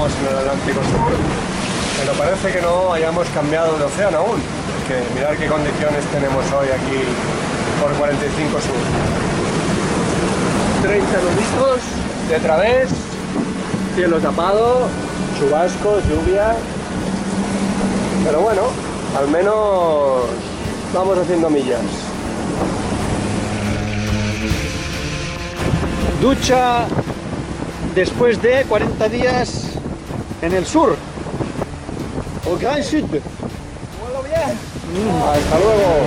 estamos en el Atlántico Sur, pero parece que no hayamos cambiado de océano aún, porque mirad qué condiciones tenemos hoy aquí por 45 Sur. 30 nuditos de través, cielo tapado, chubascos, lluvia, pero bueno, al menos vamos haciendo millas. Ducha después de 40 días en el sur, au Grand Sud. Hola, bien. Hasta luego.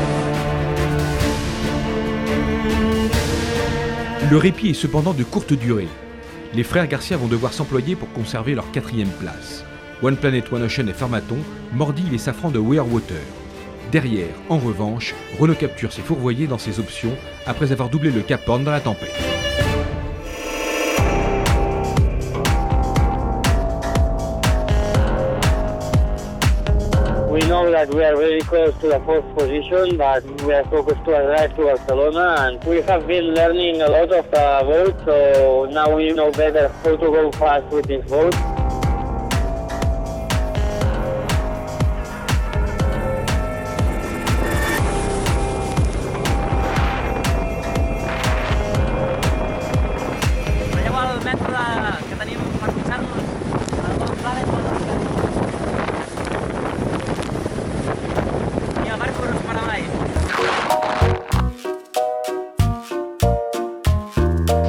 Le répit est cependant de courte durée. Les frères Garcia vont devoir s'employer pour conserver leur 4e place. One Planet, One Ocean et Pharmaton mordillent les safrans de We Are Water. Derrière, en revanche, Renault Capture s'est fourvoyé dans ses options après avoir doublé le Cap Horn dans la tempête. We know that we are very close to the 4th position, but we are focused to arrive to Barcelona, and we have been learning a lot of the boat, so now we know better how to go fast with this boat.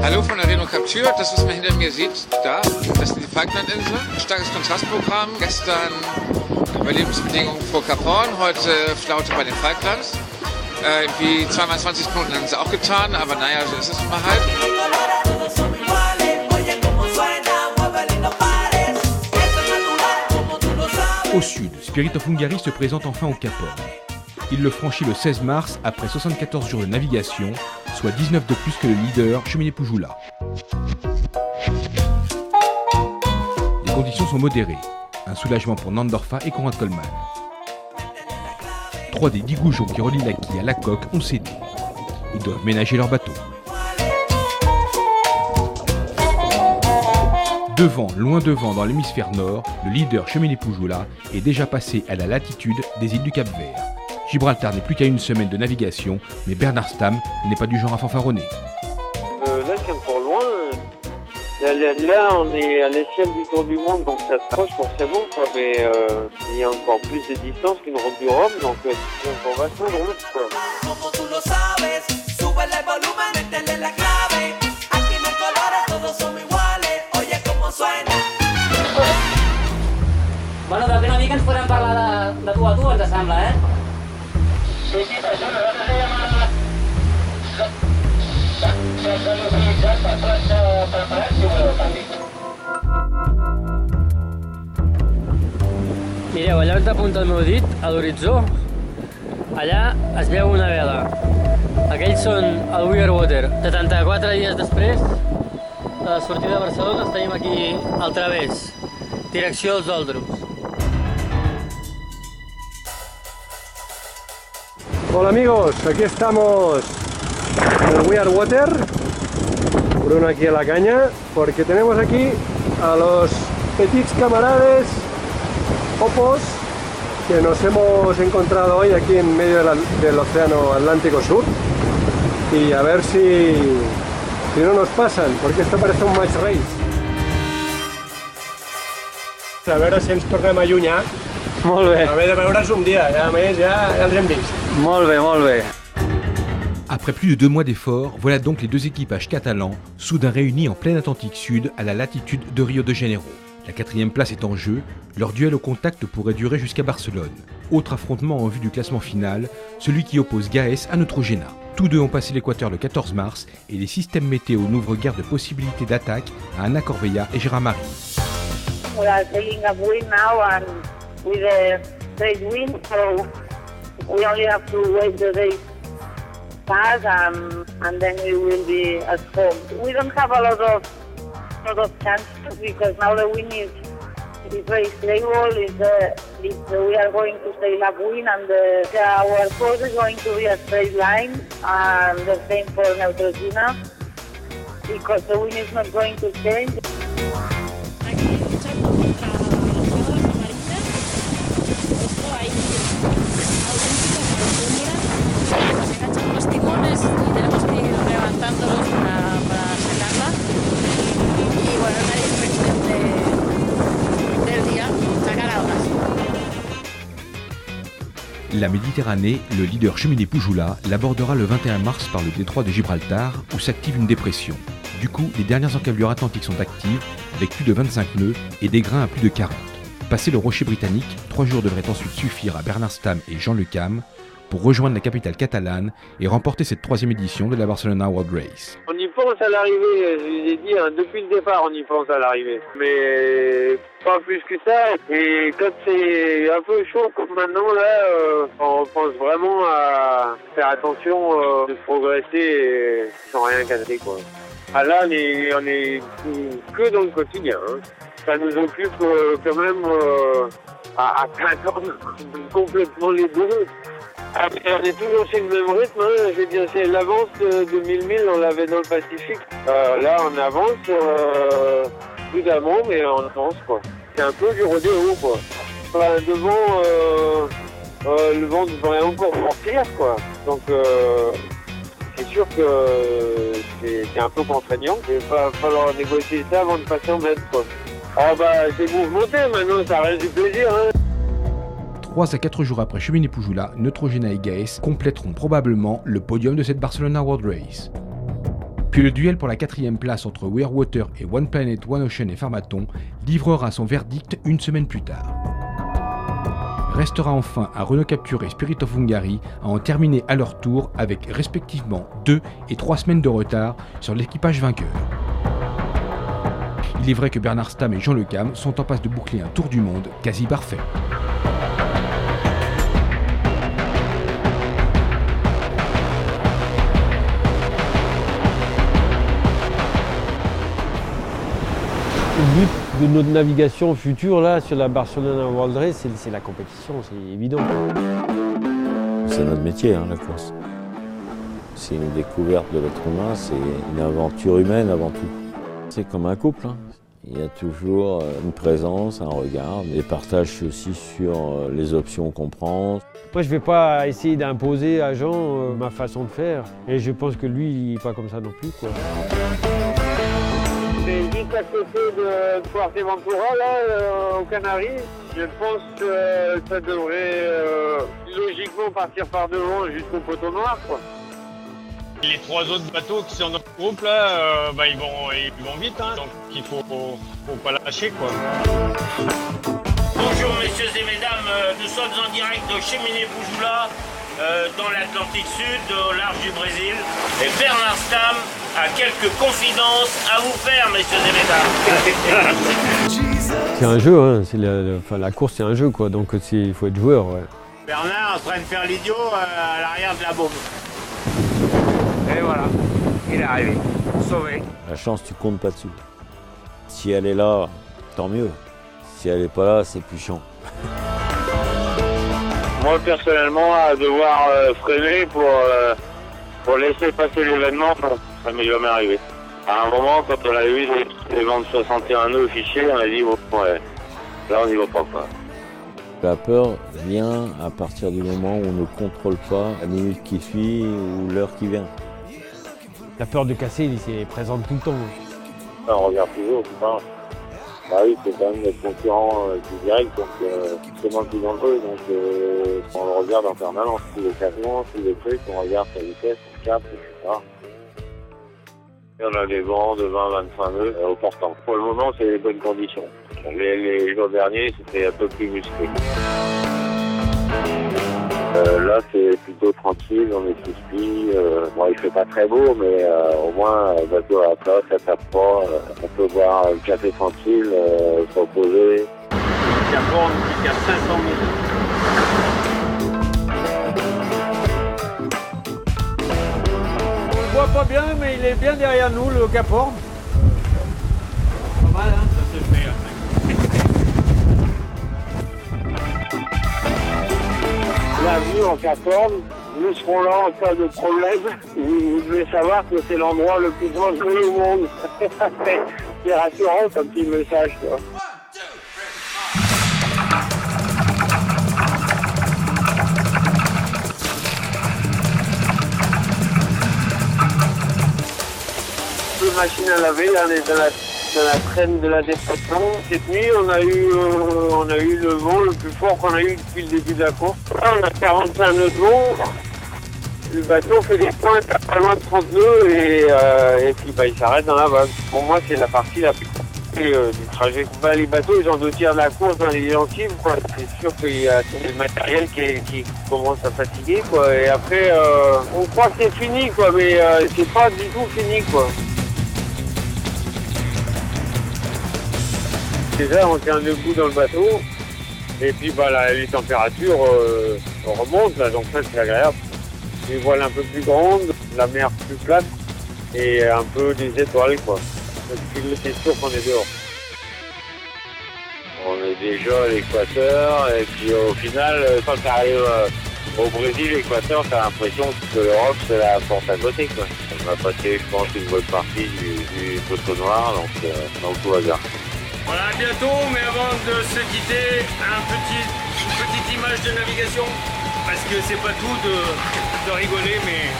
Hallo von der Renault Capture, das was man hinter mir sieht, da, das sind die Falklandinseln. Starkes Kontrastprogramm, gestern Überlebensbedingungen vor Cap Horn, heute Flaute bei den Falklands. Irgendwie 2x20 Minuten haben sie auch getan, aber naja, so ist es immer halt. Au sud, Spirit of Hungary se présente enfin au Cap Horn. Il le franchit le 16 mars après 74 jours de navigation, soit 19 de plus que le leader Cheminée Poujoula. Les conditions sont modérées. Un soulagement pour Nandorfa et Conrad Coleman. 3 des 10 goujons qui relient la quille à la coque ont cédé. Ils doivent ménager leur bateau. Devant, loin devant dans l'hémisphère nord, le leader Cheminée Poujoula est déjà passé à la latitude des îles du Cap-Vert. Gibraltar n'est plus qu'à une semaine de navigation, mais Bernard Stamm n'est pas du genre à fanfaronner. Là, c'est encore loin. Là, on est à l'échelle du tour du monde, donc ça s'approche forcément, quoi. Mais il y a encore plus de distance qu'une route du Rhum, donc c'est encore vachement drôle, quoi. Bueno, d'aquí una mica ens podem parlar de tu a tu, ens sembla, eh? Sí, per això nosaltres hem utilitzat per plats preparats i voleu canvi. Mireu, allà on t'apunta el meu dit, a l'horitzó, allà es veu una vela. Aquells són el We Are Water. 74 dies després de la sortida de Barcelona estem aquí al través, direcció als Doldrums. Hola amigos, aquí estamos en el We Are Water, Bruno aquí a la caña, porque tenemos aquí a los petits camarades Opos que nos hemos encontrado hoy aquí en medio del océano Atlántico Sur, y a ver si no nos pasan, porque esto parece un match race. A veure si ens tornem a allunyar. Molt bé. A de veure's un dia, ja a més ja els hem vist. Molt bé, molt bé. Après plus de 2 mois d'efforts, voilà donc les 2 équipages catalans, soudain réunis en plein Atlantique Sud à la latitude de Rio de Janeiro. La 4e place est en jeu, leur duel au contact pourrait durer jusqu'à Barcelone. Autre affrontement en vue du classement final, celui qui oppose Gaes à Neutrogena. Tous deux ont passé l'équateur le 14 mars et les systèmes météo n'ouvrent guère de possibilités d'attaque à Anna Corbeia et Gérard Marie. We are taking a wind now and with a straight wind, so we only have to wait the day pass and then we will be at home. We don't have a lot of chances because now the wind is very stable. We are going to sail upwind and our course is going to be a straight line, and the same for Neutrogena because the wind is not going to change. contra la Sierra de las Amarillas. Esto hay auténtica calzadura. Se enganchan los timones y tenemos que ir levantándolos para sacarla. Y bueno, es la diversión del día, sacar algas. La Méditerranée, le leader cheminée Poujoula, l'abordera le 21 mars par le détroit de Gibraltar où s'active une dépression. Du coup, les dernières encablures atlantiques sont actives avec plus de 25 nœuds et des grains à plus de 40. Passé le rocher britannique, 3 jours devraient ensuite suffire à Bernard Stamm et Jean Le Cam pour rejoindre la capitale catalane et remporter cette 3e édition de la Barcelona World Race. On y pense à l'arrivée, je vous ai dit, hein, depuis le départ on y pense à l'arrivée. Mais pas plus que ça. Et quand c'est un peu chaud comme maintenant, là, on pense vraiment à faire attention de progresser sans rien casser, quoi. Ah là, on est que dans le quotidien. Hein. Ça nous occupe quand même à plein temps complètement les deux. Ah, on est toujours sur le même rythme, hein. Je veux dire, c'est l'avance de 1000 milles, on l'avait dans le Pacifique. Là, on avance prudemment, mais on avance, quoi. C'est un peu du rodéo, quoi. Enfin, devant, le vent devrait encore sortir, quoi. Donc, c'est sûr que c'est un peu contraignant. Il va falloir négocier ça avant de passer en mètre, quoi. Ah bah, c'est mouvementé, maintenant, ça reste du plaisir, hein. 3 à 4 jours après Cheminée Poujoula, Neutrogena et Gaes compléteront probablement le podium de cette Barcelona World Race. Puis le duel pour la 4e place entre We Are Water et One Planet, One Ocean et Pharmaton livrera son verdict une semaine plus tard. Restera enfin à Renault Capture et Spirit of Hungary à en terminer à leur tour avec respectivement 2 et 3 semaines de retard sur l'équipage vainqueur. Il est vrai que Bernard Stamm et Jean Le Cam sont en passe de boucler un tour du monde quasi parfait. Le but de notre navigation future là sur la Barcelona World Race, c'est la compétition, c'est évident. C'est notre métier, hein, la course. C'est une découverte de l'être humain, c'est une aventure humaine avant tout. C'est comme un couple, hein. Il y a toujours une présence, un regard, des partages aussi sur les options qu'on prend. Moi, je ne vais pas essayer d'imposer à Jean ma façon de faire. Et je pense que lui, il n'est pas comme ça non plus, quoi. C'est juste à côté de Fuerteventura, là, aux Canaries. Je pense que ça devrait logiquement partir par devant jusqu'au poteau noir, quoi. Les 3 autres bateaux qui sont dans le groupe, là, ils vont vite, hein, donc il faut pas lâcher, quoi. Bonjour messieurs et mesdames, nous sommes en direct de Cheminée Poujoula, dans l'Atlantique Sud, au large du Brésil. Et Bernard Stamm a quelques confidences à vous faire, messieurs et mesdames. C'est un jeu, hein. La course c'est un jeu, quoi, donc il faut être joueur. Ouais. Bernard en train de faire l'idiot à l'arrière de la bombe. Et voilà, il est arrivé, sauvé. La chance, tu comptes pas dessus. Si elle est là, tant mieux. Si elle n'est pas là, c'est plus chiant. Moi, personnellement, à devoir freiner pour laisser passer l'événement, ça m'est jamais arrivé. À un moment, quand on a eu les vents de 61 nœuds fichés, on a dit, bon, ouais, là, on n'y va pas, quoi. La peur vient à partir du moment où on ne contrôle pas la minute qui suit ou l'heure qui vient. La peur de casser, elle est présente tout le temps. On regarde toujours, c'est pas. Bah oui, c'est quand même notre concurrent du direct, donc c'est moins plus dangereux, donc on le regarde en permanence. Tous les classements, tous les trucs, on regarde sa vitesse, son cap, etc. Et on a des vents de 20-25 nœuds au portant. Pour le moment, c'est les bonnes conditions. Les jours derniers, c'était un peu plus musclé. Là, c'est plutôt tranquille, on est sous-spi. Bon, il fait pas très beau, mais au moins, le bateau à la place, ça tape pas. On peut boire le café tranquille, se reposer. Il y a borne jusqu'à 500 000. On le voit pas bien, mais il est bien derrière nous, le Cap Horn. Pas mal, hein, ça se fait. La vue en Cap Horn, nous serons là en cas de problème. Vous devez savoir que c'est l'endroit le plus dangereux au monde. C'est rassurant comme petit message, quoi. de machine à laver, là on est dans la traîne de la dépression. Cette nuit on a eu le vent le plus fort qu'on a eu depuis le début de la course. Là on a 45 nœuds de vent. Le bateau fait des pointes à pas loin de 30 nœuds et puis il s'arrête dans la vague. Pour moi c'est la partie la plus du trajet. Les bateaux ils ont 2 tiers de la course dans les gencives, quoi. C'est sûr qu'il y a le matériel qui commence à fatiguer, quoi. Et après on croit que c'est fini, quoi, mais c'est pas du tout fini, quoi. Déjà on tient debout dans le bateau et puis les températures remontent là, donc ça c'est agréable. Les voiles un peu plus grandes, la mer plus plate et un peu des étoiles, quoi. C'est sûr qu'on est dehors. On est déjà à l'équateur et puis au final, quand tu arrives au Brésil, l'équateur, tu as l'impression que l'Europe c'est la porte à côté, quoi. On va passer, je pense, une bonne partie du poteau noir, donc tout va bien. Voilà, à bientôt, mais avant de se quitter, une petite image de navigation, parce que c'est pas tout de rigoler, mais...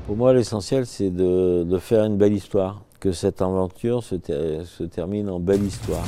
Pour moi, l'essentiel, c'est de faire une belle histoire, que cette aventure se termine en belle histoire.